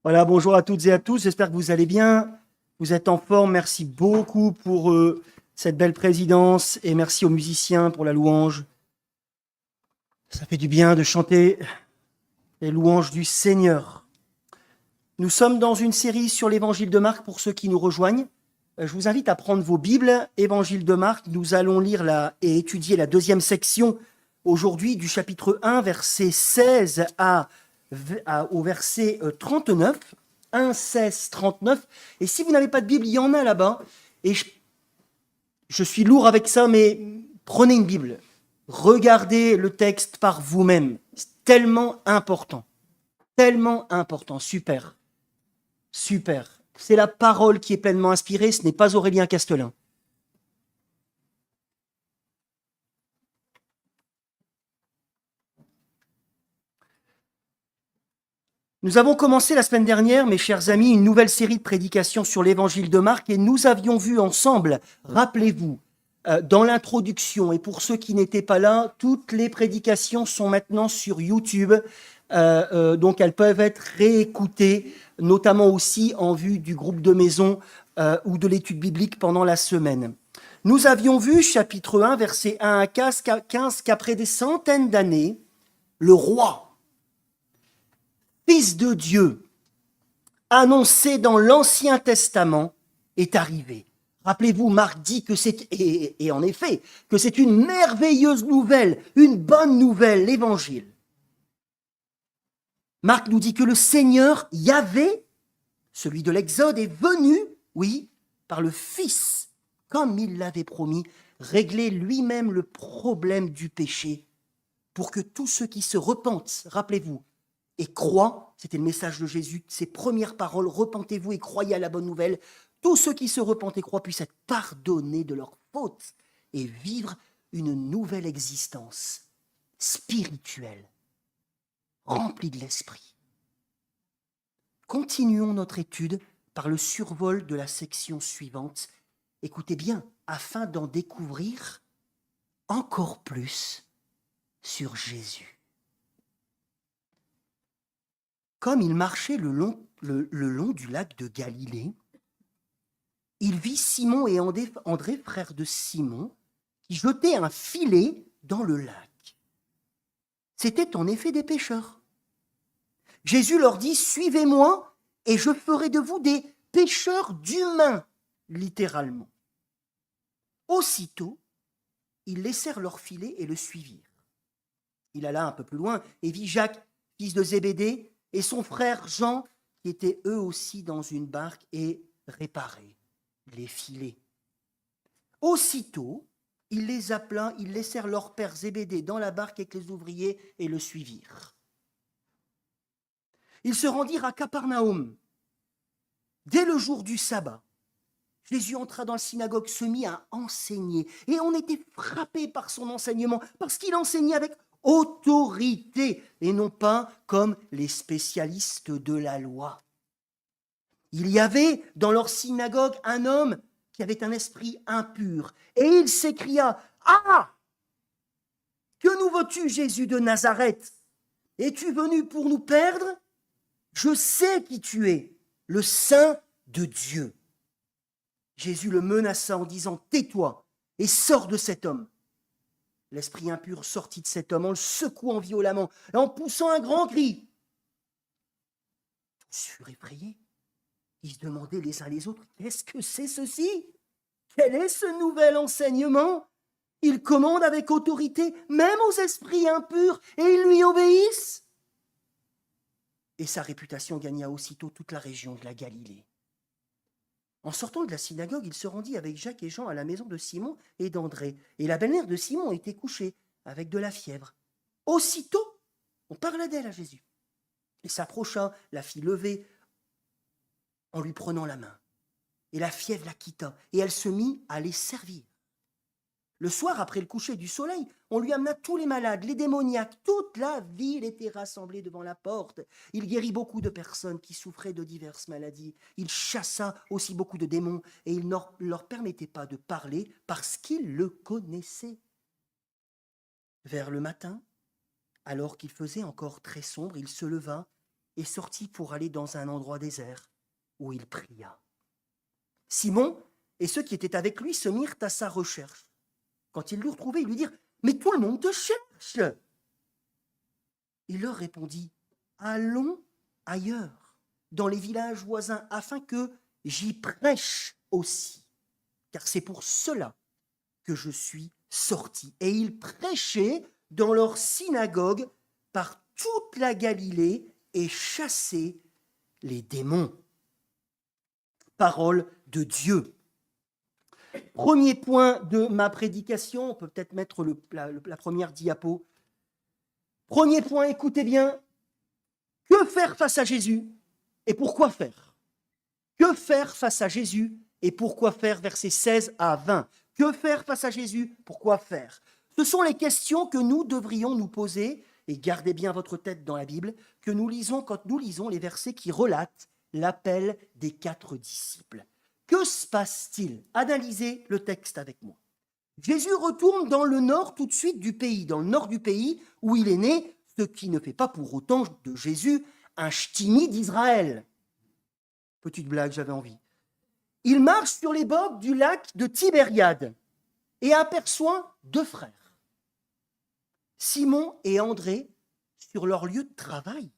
Voilà, bonjour à toutes et à tous. J'espère que vous allez bien. Vous êtes en forme. Merci beaucoup pour cette belle présidence et merci aux musiciens pour la louange. Ça fait du bien de chanter les louanges du Seigneur. Nous sommes dans une série sur l'évangile de Marc pour ceux qui nous rejoignent. Je vous invite à prendre vos Bibles, évangile de Marc. Nous allons lire et étudier la deuxième section aujourd'hui du chapitre 1, verset 16 au verset 39. 1, 16, 39. Et si vous n'avez pas de Bible, il y en a là-bas. Et je suis lourd avec ça, mais prenez une Bible. Regardez le texte par vous-même. C'est tellement important. Tellement important. Super. Super. C'est la parole qui est pleinement inspirée, ce n'est pas Aurélien Castelin. Nous avons commencé la semaine dernière, mes chers amis, une nouvelle série de prédications sur l'évangile de Marc et nous avions vu ensemble, rappelez-vous, dans l'introduction, et pour ceux qui n'étaient pas là, toutes les prédications sont maintenant sur YouTube, donc elles peuvent être réécoutées, notamment aussi en vue du groupe de maison ou de l'étude biblique pendant la semaine. Nous avions vu, chapitre 1, versets 1 à 15, qu'après des centaines d'années, le roi, Fils de Dieu, annoncé dans l'Ancien Testament, est arrivé. Rappelez-vous, Marc dit que c'est, et en effet, que c'est une merveilleuse nouvelle, une bonne nouvelle, l'Évangile. Marc nous dit que le Seigneur, Yahvé, celui de l'Exode, est venu, oui, par le Fils, comme il l'avait promis, régler lui-même le problème du péché, pour que tous ceux qui se repentent, rappelez-vous, et croient, c'était le message de Jésus, ses premières paroles, repentez-vous et croyez à la bonne nouvelle, tous ceux qui se repentent et croient puissent être pardonnés de leurs fautes et vivre une nouvelle existence spirituelle, remplie de l'esprit. Continuons notre étude par le survol de la section suivante. Écoutez bien, afin d'en découvrir encore plus sur Jésus. Comme il marchait le long du lac de Galilée, il vit Simon et André, frères de Simon, qui jetaient un filet dans le lac. C'étaient en effet des pêcheurs. Jésus leur dit « Suivez-moi et je ferai de vous des pêcheurs d'humains », littéralement. Aussitôt, ils laissèrent leur filet et le suivirent. Il alla un peu plus loin et vit Jacques, fils de Zébédée, et son frère Jean, qui étaient eux aussi dans une barque et réparaient les filets. Aussitôt, il les appela, ils laissèrent leur père Zébédée dans la barque avec les ouvriers et le suivirent. Ils se rendirent à Capernaum. Dès le jour du sabbat, Jésus entra dans la synagogue, se mit à enseigner. Et on était frappé par son enseignement, parce qu'il enseignait avec autorité, et non pas comme les spécialistes de la loi. Il y avait dans leur synagogue un homme qui avait un esprit impur, et il s'écria « Ah ! Que nous veux-tu, Jésus de Nazareth? Es-tu venu pour nous perdre? Je sais qui tu es, le Saint de Dieu. » Jésus le menaça en disant « Tais-toi et sors de cet homme. » L'esprit impur sortit de cet homme en le secouant violemment et en poussant un grand cri. Tous furent effrayés. Ils se demandaient les uns les autres « Qu'est-ce que c'est ceci? Quel est ce nouvel enseignement? Il commande avec autorité même aux esprits impurs et ils lui obéissent. » Et sa réputation gagna aussitôt toute la région de la Galilée. En sortant de la synagogue, il se rendit avec Jacques et Jean à la maison de Simon et d'André. Et la belle-mère de Simon était couchée avec de la fièvre. Aussitôt, on parla d'elle à Jésus. Il s'approcha, la fit lever en lui prenant la main. Et la fièvre la quitta et elle se mit à les servir. Le soir, après le coucher du soleil, on lui amena tous les malades, les démoniaques. Toute la ville était rassemblée devant la porte. Il guérit beaucoup de personnes qui souffraient de diverses maladies. Il chassa aussi beaucoup de démons et il ne leur permettait pas de parler parce qu'ils le connaissaient. Vers le matin, alors qu'il faisait encore très sombre, il se leva et sortit pour aller dans un endroit désert où il pria. Simon et ceux qui étaient avec lui se mirent à sa recherche. Quand ils l'eurent trouvé, ils lui dirent « Mais tout le monde te cherche !» Il leur répondit « Allons ailleurs, dans les villages voisins, afin que j'y prêche aussi, car c'est pour cela que je suis sorti. » Et il prêchait dans leur synagogue par toute la Galilée et chassait les démons. Parole de Dieu. Premier point de ma prédication, on peut peut-être mettre la première diapo. Premier point, écoutez bien, que faire face à Jésus et pourquoi faire? Que faire face à Jésus et pourquoi faire? Versets 16 à 20. Que faire face à Jésus? Pourquoi faire? Ce sont les questions que nous devrions nous poser, et gardez bien votre tête dans la Bible, que nous lisons quand nous lisons les versets qui relatent l'appel des 4 disciples. Que se passe-t-il? Analysez le texte avec moi. Jésus retourne dans le nord tout de suite du pays, dans le nord du pays où il est né, ce qui ne fait pas pour autant de Jésus un ch'timi d'Israël. Petite blague, j'avais envie. Il marche sur les bords du lac de Tibériade et aperçoit 2 frères, Simon et André, sur leur lieu de travail.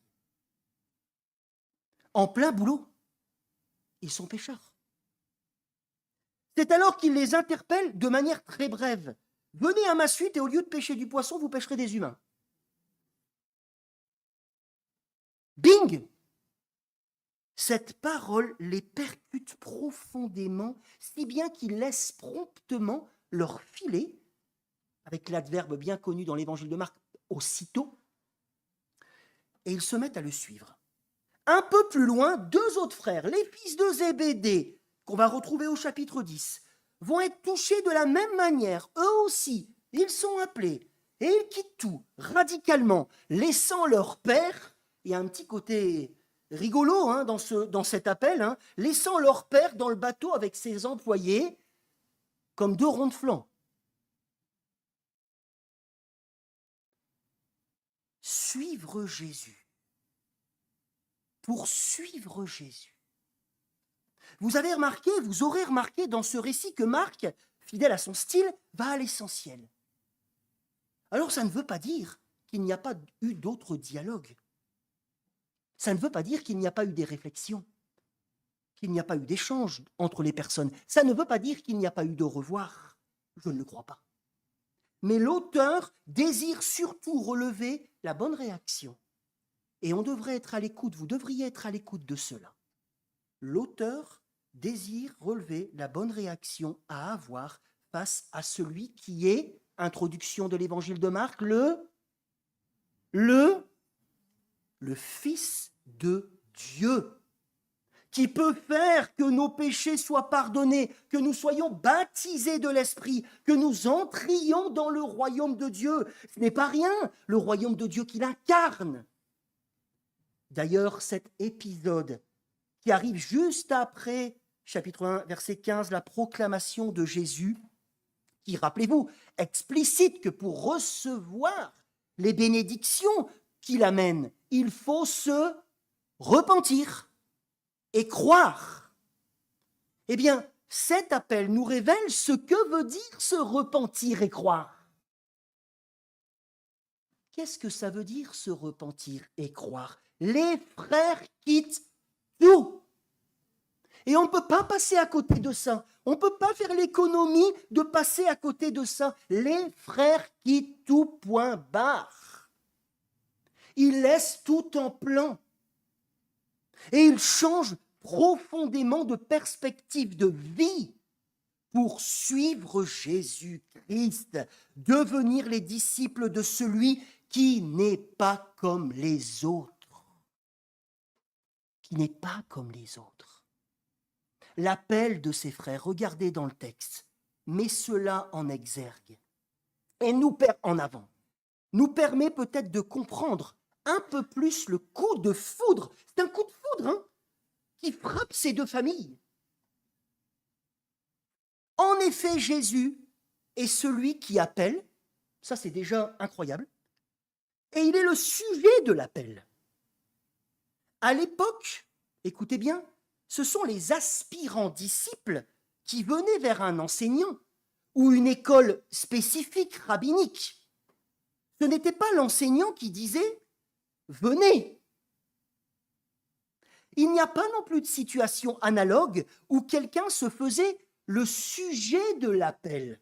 En plein boulot, ils sont pêcheurs. C'est alors qu'il les interpelle de manière très brève. « Venez à ma suite et au lieu de pêcher du poisson, vous pêcherez des humains. » Bing! Cette parole les percute profondément, si bien qu'ils laissent promptement leur filet, avec l'adverbe bien connu dans l'évangile de Marc, aussitôt, et ils se mettent à le suivre. Un peu plus loin, 2 autres frères, les fils de Zébédée, qu'on va retrouver au chapitre 10, vont être touchés de la même manière. Eux aussi, ils sont appelés et ils quittent tout radicalement, laissant leur père, il y a un petit côté rigolo dans cet appel, laissant leur père dans le bateau avec ses employés comme 2 ronds de flanc. Suivre Jésus. Pour suivre Jésus. Vous aurez remarqué dans ce récit que Marc, fidèle à son style, va à l'essentiel. Alors ça ne veut pas dire qu'il n'y a pas eu d'autres dialogues. Ça ne veut pas dire qu'il n'y a pas eu des réflexions, qu'il n'y a pas eu d'échanges entre les personnes. Ça ne veut pas dire qu'il n'y a pas eu de revoir. Je ne le crois pas. Mais l'auteur désire surtout relever la bonne réaction. Et on devrait être à l'écoute, vous devriez être à l'écoute de cela. L'auteur désire relever la bonne réaction à avoir face à celui qui est, introduction de l'évangile de Marc, le Fils de Dieu, qui peut faire que nos péchés soient pardonnés, que nous soyons baptisés de l'Esprit, que nous entrions dans le royaume de Dieu. Ce n'est pas rien, le royaume de Dieu qu'il incarne. D'ailleurs, cet épisode qui arrive juste après, chapitre 1, verset 15, la proclamation de Jésus, qui, rappelez-vous, explicite que pour recevoir les bénédictions qu'il amène, il faut se repentir et croire. Eh bien, cet appel nous révèle ce que veut dire se repentir et croire. Qu'est-ce que ça veut dire se repentir et croire? Les frères quittent tout. Et on ne peut pas passer à côté de ça. On ne peut pas faire l'économie de passer à côté de ça. Les frères quittent tout, point barre. Ils laissent tout en plan. Et ils changent profondément de perspective de vie pour suivre Jésus-Christ, devenir les disciples de celui qui n'est pas comme les autres. Qui n'est pas comme les autres. L'appel de ses frères, regardez dans le texte, met cela en exergue et en avant, nous permet peut-être de comprendre un peu plus le coup de foudre. C'est un coup de foudre qui frappe ces 2 familles. En effet, Jésus est celui qui appelle, ça c'est déjà incroyable, et il est le sujet de l'appel. À l'époque, écoutez bien, ce sont les aspirants disciples qui venaient vers un enseignant ou une école spécifique rabbinique. Ce n'était pas l'enseignant qui disait « venez ». Il n'y a pas non plus de situation analogue où quelqu'un se faisait le sujet de l'appel.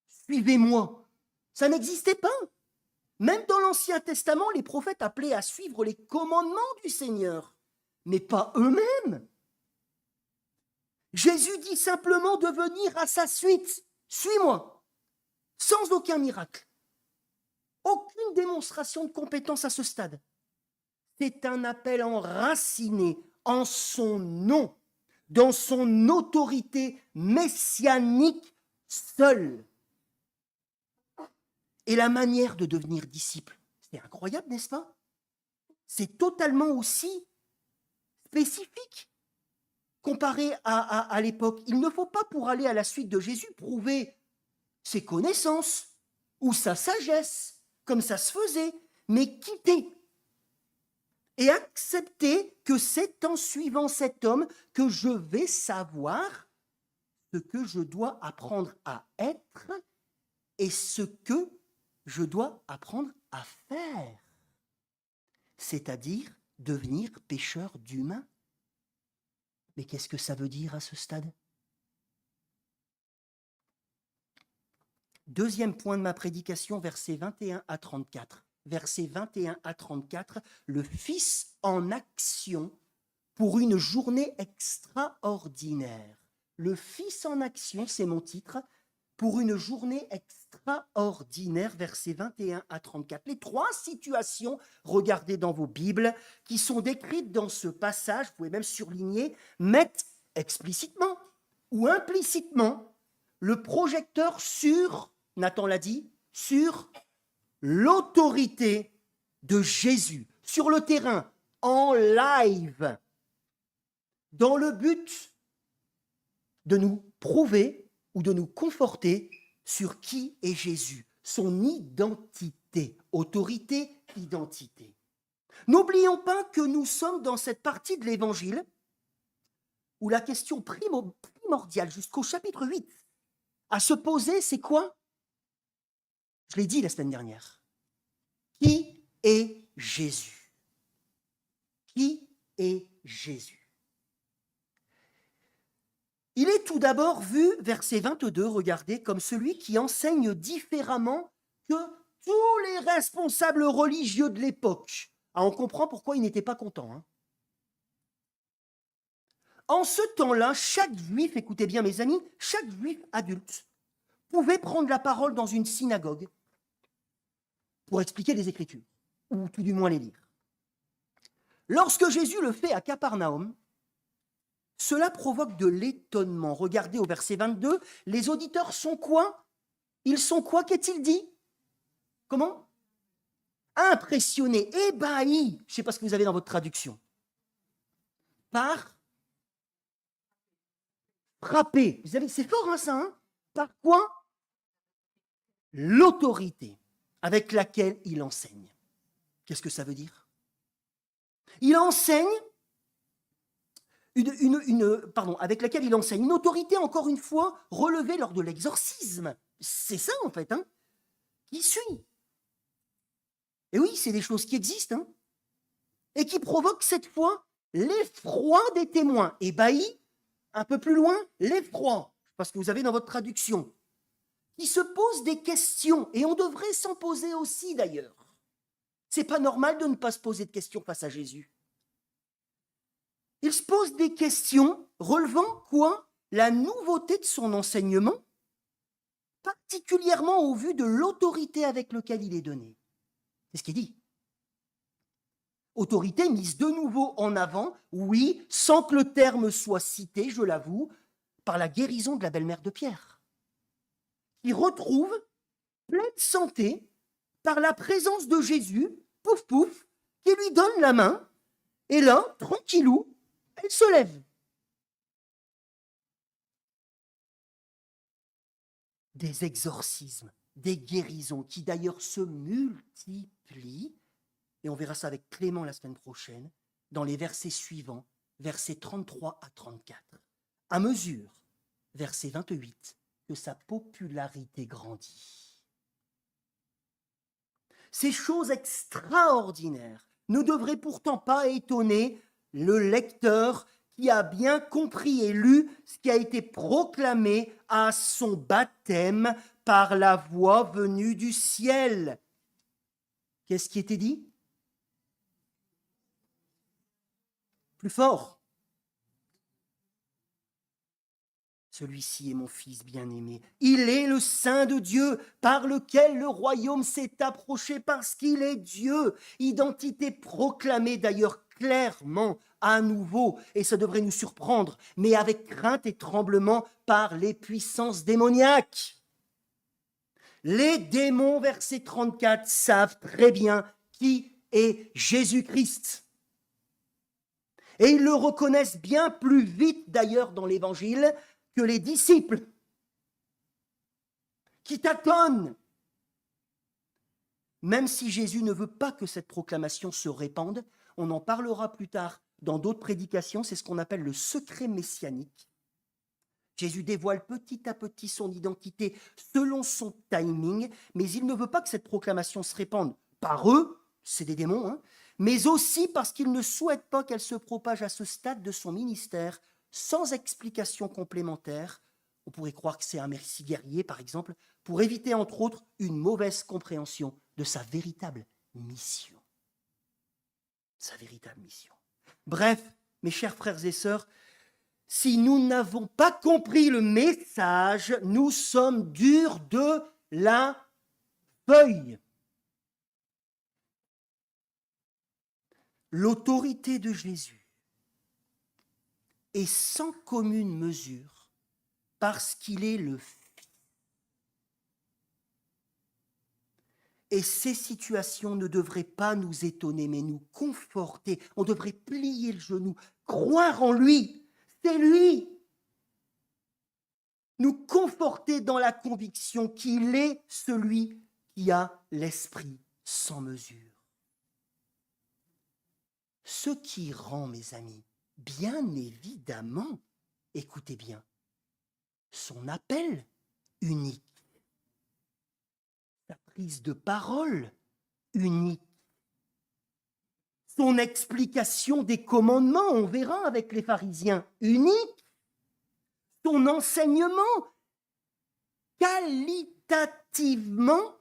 Suivez-moi. Ça n'existait pas. Même dans l'Ancien Testament, les prophètes appelaient à suivre les commandements du Seigneur, mais pas eux-mêmes. Jésus dit simplement de venir à sa suite. Suis-moi. Sans aucun miracle. Aucune démonstration de compétence à ce stade. C'est un appel enraciné en son nom, dans son autorité messianique seule. Et la manière de devenir disciple, c'est incroyable, n'est-ce pas? C'est totalement aussi spécifique comparé à l'époque. Il ne faut pas, pour aller à la suite de Jésus, prouver ses connaissances ou sa sagesse, comme ça se faisait, mais quitter et accepter que c'est en suivant cet homme que je vais savoir ce que je dois apprendre à être et ce que je dois apprendre à faire, c'est-à-dire devenir pêcheur d'humains. Mais qu'est-ce que ça veut dire à ce stade? Deuxième point de ma prédication, versets 21 à 34. Versets 21 à 34, le Fils en action pour une journée extraordinaire. Le Fils en action, c'est mon titre, pour une journée extraordinaire, versets 21 à 34. Les trois situations, regardez dans vos Bibles, qui sont décrites dans ce passage, vous pouvez même surligner, mettent explicitement ou implicitement le projecteur sur, Nathan l'a dit, sur l'autorité de Jésus, sur le terrain, en live, dans le but de nous prouver ou de nous conforter sur qui est Jésus, son identité, autorité, identité. N'oublions pas que nous sommes dans cette partie de l'Évangile où la question primordiale jusqu'au chapitre 8 à se poser, c'est quoi? Je l'ai dit la semaine dernière. Qui est Jésus? Qui est Jésus? Il est tout d'abord vu, verset 22, regardez, comme celui qui enseigne différemment que tous les responsables religieux de l'époque. Ah, on comprend pourquoi il n'était pas content. Hein. En ce temps-là, chaque juif, écoutez bien mes amis, chaque juif adulte pouvait prendre la parole dans une synagogue pour expliquer les Écritures, ou tout du moins les lire. Lorsque Jésus le fait à Capernaum, cela provoque de l'étonnement. Regardez au verset 22, les auditeurs sont quoi? Ils sont quoi? Qu'est-il dit? Comment? Impressionnés, ébahis. Je ne sais pas ce que vous avez dans votre traduction. Par frapper. Vous savez, c'est fort hein, ça. Hein? Par quoi? L'autorité avec laquelle il enseigne. Qu'est-ce que ça veut dire? Il enseigne avec laquelle il enseigne une autorité, encore une fois, relevée lors de l'exorcisme. C'est ça, en fait, hein, qui suit. Et oui, c'est des choses qui existent, hein, et qui provoquent cette fois l'effroi des témoins. Ébahis, un peu plus loin, l'effroi, parce que vous avez dans votre traduction, qui se posent des questions, et on devrait s'en poser aussi d'ailleurs. C'est pas normal de ne pas se poser de questions face à Jésus. Il se pose des questions relevant quoi? La nouveauté de son enseignement, particulièrement au vu de l'autorité avec laquelle il est donné. C'est ce qu'il dit. Autorité mise de nouveau en avant, oui, sans que le terme soit cité, je l'avoue, par la guérison de la belle-mère de Pierre, qui retrouve pleine santé par la présence de Jésus, pouf pouf, qui lui donne la main, et là, tranquillou, elle se lève. Des exorcismes, des guérisons qui d'ailleurs se multiplient Et on verra ça avec Clément la semaine prochaine, dans les versets suivants, versets 33 à 34. À mesure, verset 28, que sa popularité grandit. Ces choses extraordinaires ne devraient pourtant pas étonner le lecteur qui a bien compris et lu ce qui a été proclamé à son baptême par la voix venue du ciel. Qu'est-ce qui était dit? Plus fort. Celui-ci est mon Fils bien-aimé. Il est le Saint de Dieu par lequel le royaume s'est approché parce qu'il est Dieu. Identité proclamée d'ailleurs clairement à nouveau, et ça devrait nous surprendre, mais avec crainte et tremblement par les puissances démoniaques. Les démons, verset 34, savent très bien qui est Jésus-Christ. Et ils le reconnaissent bien plus vite d'ailleurs dans l'Évangile que les disciples qui tâtonnent. Même si Jésus ne veut pas que cette proclamation se répande, on en parlera plus tard dans d'autres prédications, c'est ce qu'on appelle le secret messianique. Jésus dévoile petit à petit son identité selon son timing, mais il ne veut pas que cette proclamation se répande par eux, c'est des démons, hein, mais aussi parce qu'il ne souhaite pas qu'elle se propage à ce stade de son ministère sans explication complémentaire. On pourrait croire que c'est un merci guerrier, par exemple, pour éviter, entre autres, une mauvaise compréhension de sa véritable mission. Sa véritable mission. Bref, mes chers frères et sœurs, si nous n'avons pas compris le message, nous sommes durs de la feuille. L'autorité de Jésus est sans commune mesure parce qu'il est le Fils. Et ces situations ne devraient pas nous étonner, mais nous conforter. On devrait plier le genou, croire en lui. C'est lui. Nous conforter dans la conviction qu'il est celui qui a l'esprit sans mesure. Ce qui rend, mes amis, bien évidemment, écoutez bien, son appel unique, sa prise de parole unique, son explication des commandements, on verra avec les pharisiens, unique, son enseignement qualitativement,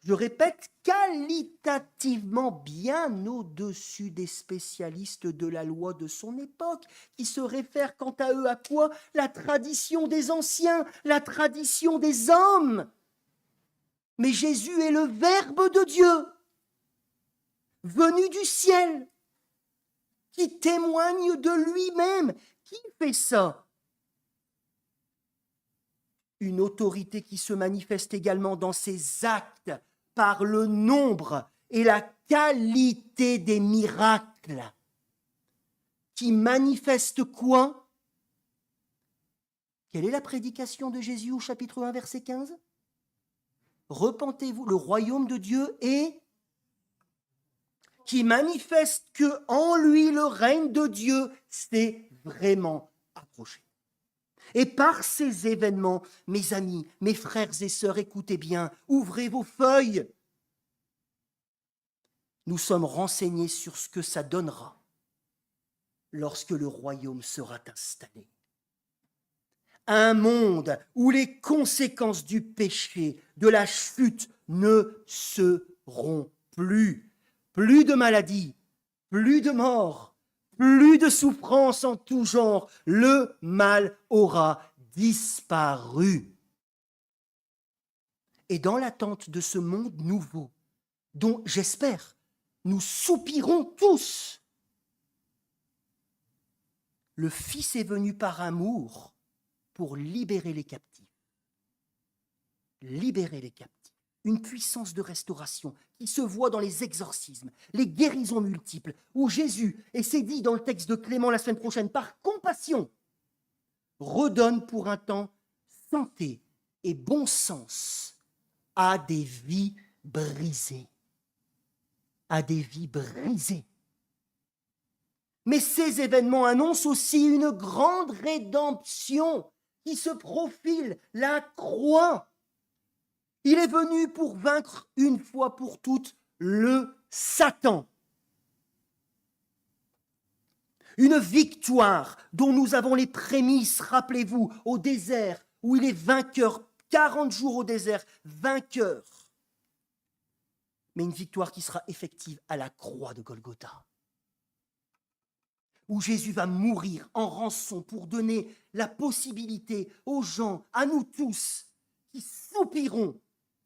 je répète, qualitativement bien au-dessus des spécialistes de la loi de son époque, qui se réfèrent quant à eux à quoi? La tradition des anciens, la tradition des hommes. Mais Jésus est le Verbe de Dieu, venu du ciel, qui témoigne de lui-même. Qui fait ça? Une autorité qui se manifeste également dans ses actes par le nombre et la qualité des miracles. Qui manifeste quoi? Quelle est la prédication de Jésus au chapitre 1, verset 15? Repentez-vous, le royaume de Dieu est qui manifeste que en lui le règne de Dieu s'est vraiment approché. Et par ces événements, mes amis, mes frères et sœurs, écoutez bien, ouvrez vos feuilles. Nous sommes renseignés sur ce que ça donnera lorsque le royaume sera installé. Un monde où les conséquences du péché, de la chute, ne seront plus. Plus de maladies, plus de mort, plus de souffrance en tout genre. Le mal aura disparu. Et dans l'attente de ce monde nouveau, dont j'espère nous soupirons tous, le Fils est venu par amour pour libérer les captifs. Libérer les captifs. Une puissance de restauration qui se voit dans les exorcismes, les guérisons multiples, où Jésus, et c'est dit dans le texte de Clément la semaine prochaine, par compassion, redonne pour un temps santé et bon sens à des vies brisées. à des vies brisées. Mais ces événements annoncent aussi une grande rédemption qui se profile, la croix. Il est venu pour vaincre une fois pour toutes le Satan. Une victoire dont nous avons les prémices, rappelez-vous, au désert, où il est vainqueur, 40 jours au désert, vainqueur. Mais une victoire qui sera effective à la croix de Golgotha, où Jésus va mourir en rançon pour donner la possibilité aux gens, à nous tous, qui soupirons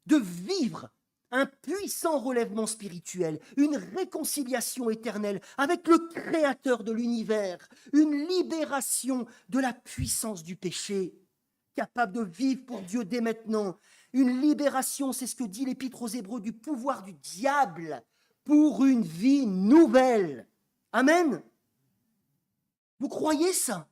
de vivre un puissant relèvement spirituel, une réconciliation éternelle avec le Créateur de l'univers, une libération de la puissance du péché, capable de vivre pour Dieu dès maintenant, une libération, c'est ce que dit l'Épître aux Hébreux, du pouvoir du diable pour une vie nouvelle. Amen. Vous croyez ça?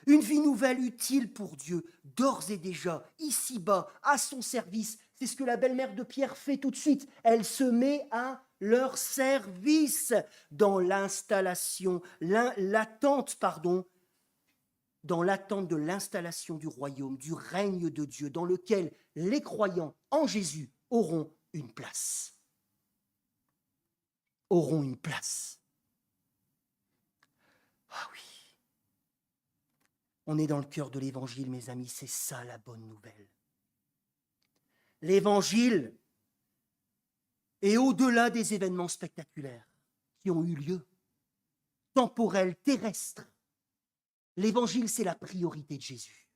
Une vie nouvelle utile pour Dieu, d'ores et déjà, ici-bas, à son service. C'est ce que la belle-mère de Pierre fait tout de suite. Elle se met à leur service dans l'installation, dans l'attente de l'installation du royaume, du règne de Dieu, dans lequel les croyants en Jésus auront une place. Auront une place. Ah oui. On est dans le cœur de l'évangile, mes amis, c'est ça la bonne nouvelle. L'évangile est au-delà des événements spectaculaires qui ont eu lieu, temporels, terrestres. L'évangile, c'est la priorité de Jésus.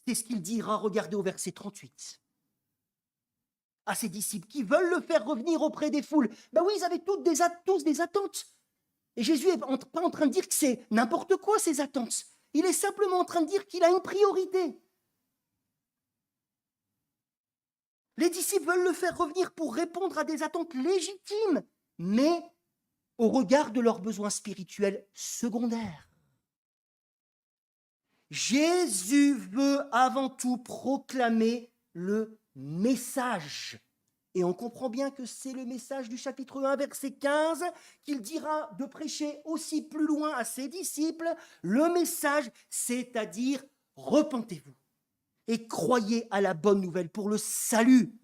C'est ce qu'il dira, regardez au verset 38, à ses disciples qui veulent le faire revenir auprès des foules. Ben oui, ils avaient tous des attentes. Et Jésus n'est pas en train de dire que c'est n'importe quoi ces attentes. Il est simplement en train de dire qu'il a une priorité. Les disciples veulent le faire revenir pour répondre à des attentes légitimes, mais au regard de leurs besoins spirituels secondaires. Jésus veut avant tout proclamer le message. Et on comprend bien que c'est le message du chapitre 1, verset 15, qu'il dira de prêcher aussi plus loin à ses disciples. Le message, c'est-à-dire repentez-vous et croyez à la bonne nouvelle pour le salut.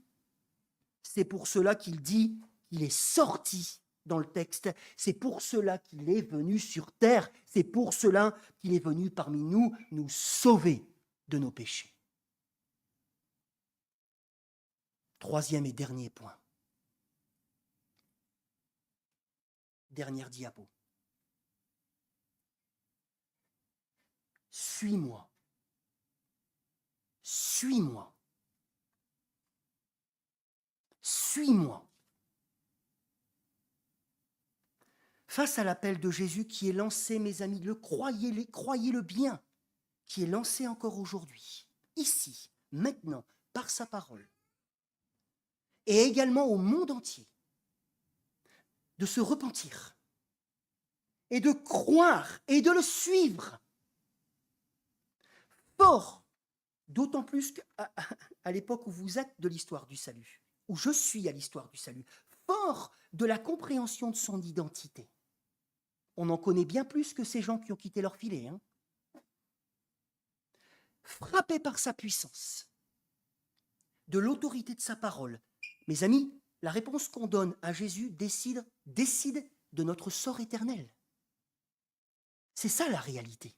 C'est pour cela qu'il dit qu'il est sorti dans le texte. C'est pour cela qu'il est venu sur terre. C'est pour cela qu'il est venu parmi nous, nous sauver de nos péchés. Troisième et dernier point. Dernière diapo. Suis-moi. Suis-moi. Suis-moi. Face à l'appel de Jésus qui est lancé, mes amis, croyez-le bien, qui est lancé encore aujourd'hui, ici, maintenant, par sa parole, et également au monde entier, de se repentir et de croire et de le suivre. Fort, d'autant plus qu'à l'époque où vous êtes de l'histoire du salut, où je suis à l'histoire du salut, fort de la compréhension de son identité. On en connaît bien plus que ces gens qui ont quitté leur filet. Frappé par sa puissance, de l'autorité de sa parole, mes amis, la réponse qu'on donne à Jésus décide de notre sort éternel. C'est ça la réalité.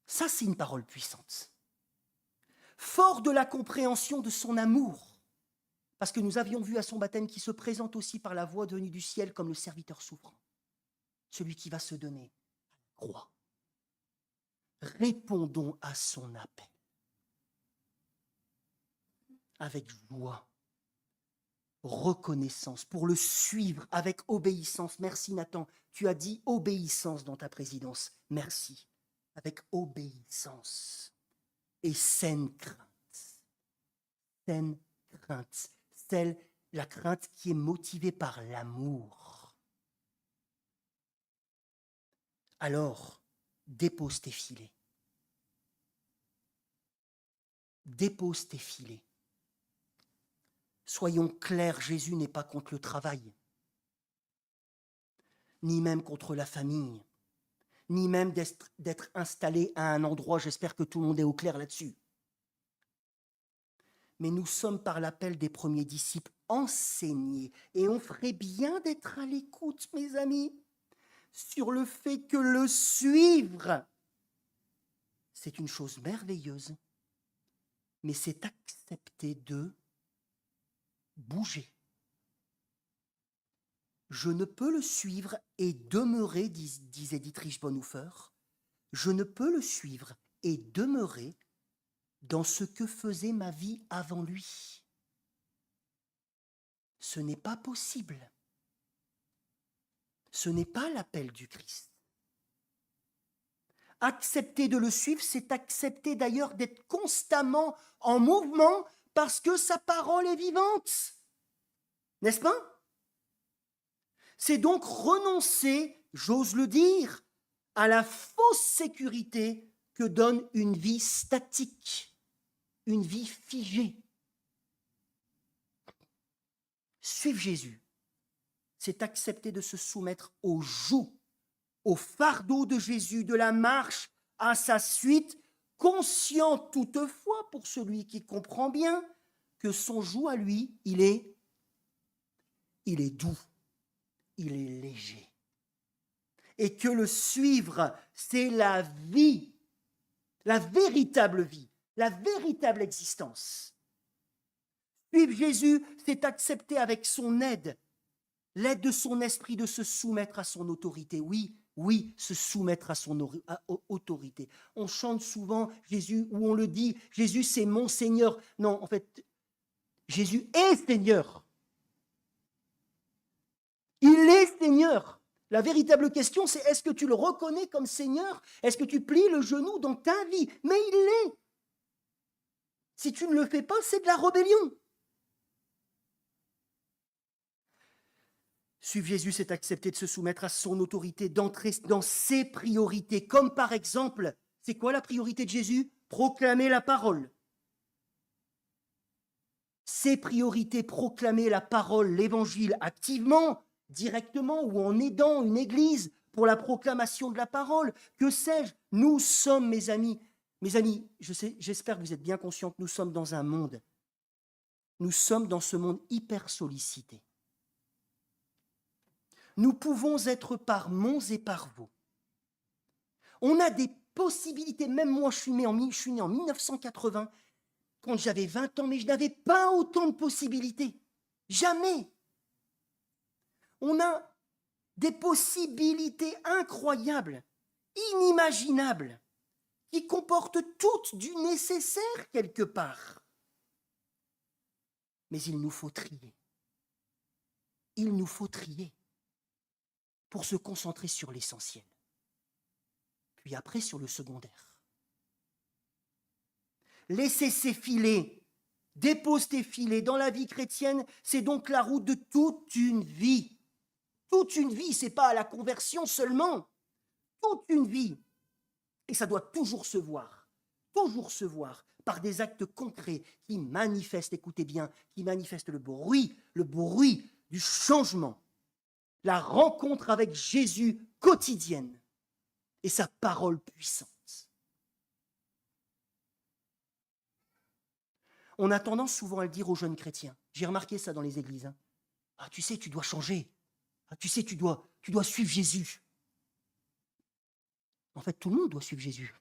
Ça, c'est une parole puissante. Fort de la compréhension de son amour, parce que nous avions vu à son baptême qu'il se présente aussi par la voix venue du ciel comme le serviteur souffrant, celui qui va se donner à la croix. Répondons à son appel avec joie, reconnaissance, pour le suivre avec obéissance. Merci Nathan, tu as dit obéissance dans ta présidence. Merci. Avec obéissance et saine crainte. Saine crainte. La crainte qui est motivée par l'amour. Alors, dépose tes filets. Dépose tes filets. Soyons clairs, Jésus n'est pas contre le travail, ni même contre la famille, ni même d'être installé à un endroit. J'espère que tout le monde est au clair là-dessus. Mais nous sommes par l'appel des premiers disciples enseignés, et on ferait bien d'être à l'écoute, mes amis, sur le fait que le suivre, c'est une chose merveilleuse, mais c'est accepter de bouger. Je ne peux le suivre et demeurer, disait Dietrich Bonhoeffer, je ne peux le suivre et demeurer dans ce que faisait ma vie avant lui. Ce n'est pas possible. Ce n'est pas l'appel du Christ. Accepter de le suivre, c'est accepter d'ailleurs d'être constamment en mouvement parce que sa parole est vivante. N'est-ce pas? C'est donc renoncer, j'ose le dire, à la fausse sécurité que donne une vie statique, une vie figée. Suivre Jésus, c'est accepter de se soumettre au joug, au fardeau de Jésus, de la marche à sa suite, conscient toutefois pour celui qui comprend bien que son joug à lui, il est doux, il est léger. Et que le suivre, c'est la vie, la véritable vie, la véritable existence. Suivre Jésus, c'est accepter avec son aide, l'aide de son esprit, de se soumettre à son autorité. Oui, se soumettre à son autorité. On chante souvent Jésus, ou on le dit, Jésus c'est mon Seigneur. Non, en fait, Jésus est Seigneur. Il est Seigneur. La véritable question, c'est est-ce que tu le reconnais comme Seigneur? Est-ce que tu plies le genou dans ta vie? Mais il l'est. Si tu ne le fais pas, c'est de la rébellion. Suivre Jésus, c'est accepter de se soumettre à son autorité, d'entrer dans ses priorités, comme par exemple, c'est quoi la priorité de Jésus? Proclamer la parole. Ses priorités, proclamer la parole, l'évangile activement, directement ou en aidant une église pour la proclamation de la parole. Que sais-je? Nous sommes, mes amis, j'espère que vous êtes bien conscients que nous sommes dans un monde. Nous sommes dans ce monde hyper sollicité. Nous pouvons être par monts et par vaux. On a des possibilités, même moi je suis né en 1980, quand j'avais 20 ans, mais je n'avais pas autant de possibilités. Jamais. On a des possibilités incroyables, inimaginables, qui comportent toutes du nécessaire quelque part. Mais il nous faut trier. Il nous faut trier pour se concentrer sur l'essentiel. Puis après sur le secondaire. Laisser ses filets, dépose tes filets. Dans la vie chrétienne, c'est donc la route de toute une vie. Toute une vie, ce n'est pas à la conversion seulement. Toute une vie. Et ça doit toujours se voir par des actes concrets qui manifestent, écoutez bien, qui manifestent le bruit du changement. La rencontre avec Jésus quotidienne et sa parole puissante. On a tendance souvent à le dire aux jeunes chrétiens. J'ai remarqué ça dans les églises. Hein. Ah, tu sais, tu dois changer. Ah, tu sais, tu dois suivre Jésus. En fait, tout le monde doit suivre Jésus.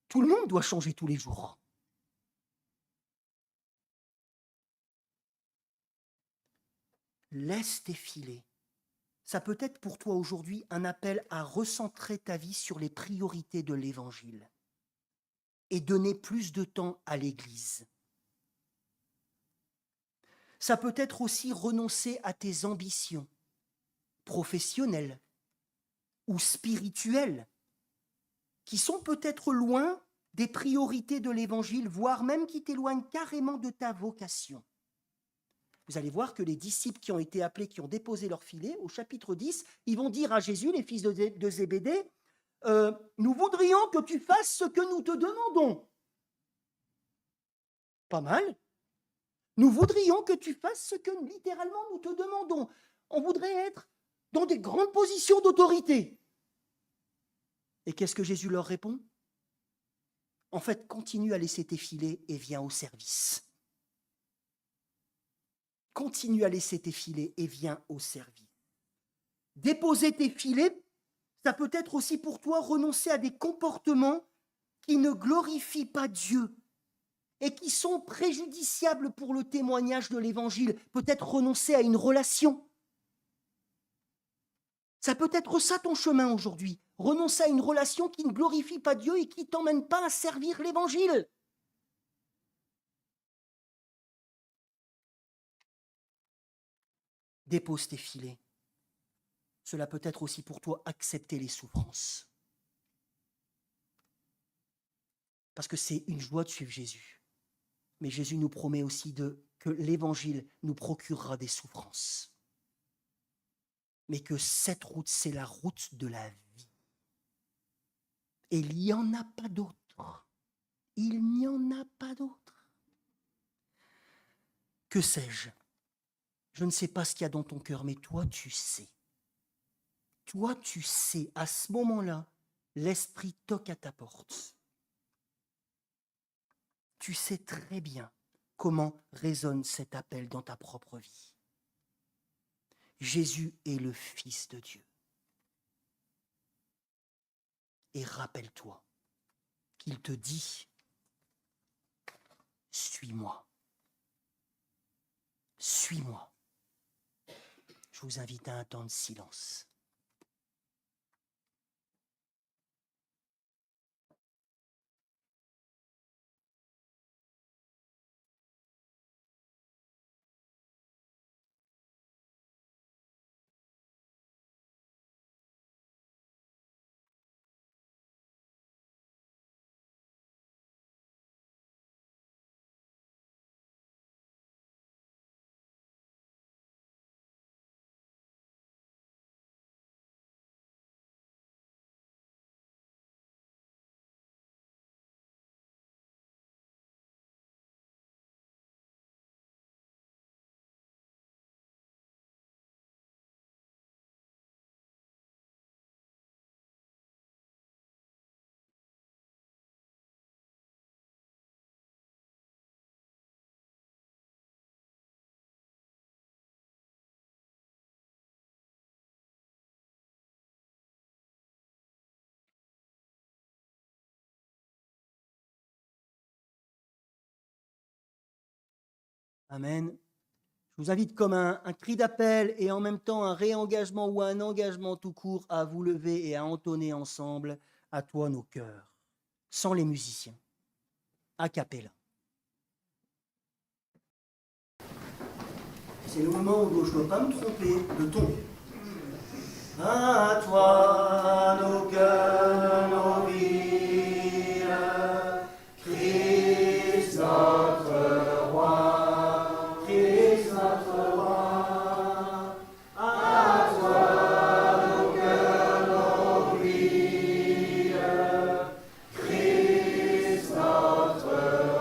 Tout le monde doit changer tous les jours. Laisse tes filets. Ça peut être pour toi aujourd'hui un appel à recentrer ta vie sur les priorités de l'Évangile et donner plus de temps à l'Église. Ça peut être aussi renoncer à tes ambitions professionnelles ou spirituelles qui sont peut-être loin des priorités de l'Évangile, voire même qui t'éloignent carrément de ta vocation. Vous allez voir que les disciples qui ont été appelés, qui ont déposé leur filet, au chapitre 10, ils vont dire à Jésus, les fils de Zébédée, nous voudrions que tu fasses ce que nous te demandons. Pas mal. Nous voudrions que tu fasses ce que littéralement nous te demandons. On voudrait être dans des grandes positions d'autorité. Et qu'est-ce que Jésus leur répond? En fait, continue à laisser tes filets et viens au service. Continue à laisser tes filets et viens au service. Déposer tes filets, ça peut être aussi pour toi renoncer à des comportements qui ne glorifient pas Dieu et qui sont préjudiciables pour le témoignage de l'Évangile. Peut-être renoncer à une relation. Ça peut être ça ton chemin aujourd'hui. Renoncer à une relation qui ne glorifie pas Dieu et qui ne t'emmène pas à servir l'Évangile. Dépose tes filets. Cela peut être aussi pour toi accepter les souffrances. Parce que c'est une joie de suivre Jésus. Mais Jésus nous promet aussi que l'Évangile nous procurera des souffrances. Mais que cette route, c'est la route de la vie. Et il n'y en a pas d'autre. Il n'y en a pas d'autre. Que sais-je? Je ne sais pas ce qu'il y a dans ton cœur, mais toi, tu sais. Toi, tu sais, à ce moment-là, l'Esprit toque à ta porte. Tu sais très bien comment résonne cet appel dans ta propre vie. Jésus est le Fils de Dieu. Et rappelle-toi qu'il te dit, suis-moi. Suis-moi. Je vous invite à un temps de silence. Amen. Je vous invite comme un cri d'appel et en même temps un réengagement ou un engagement tout court à vous lever et à entonner ensemble à toi nos cœurs, sans les musiciens, a cappella. C'est le moment où je ne dois pas me tromper de ton. À toi nos cœurs, nos vies, Christ notre roi, Christ notre roi. À toi nos cœurs, nos vies, Christ notre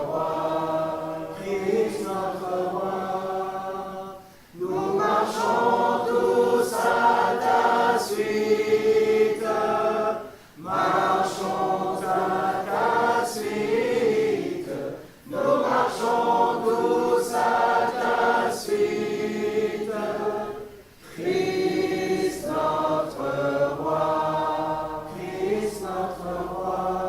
roi, Christ notre roi. Nous marchons tous à ta suite, marchons à ta suite, nous marchons tous à ta suite, Christ notre roi, Christ notre roi.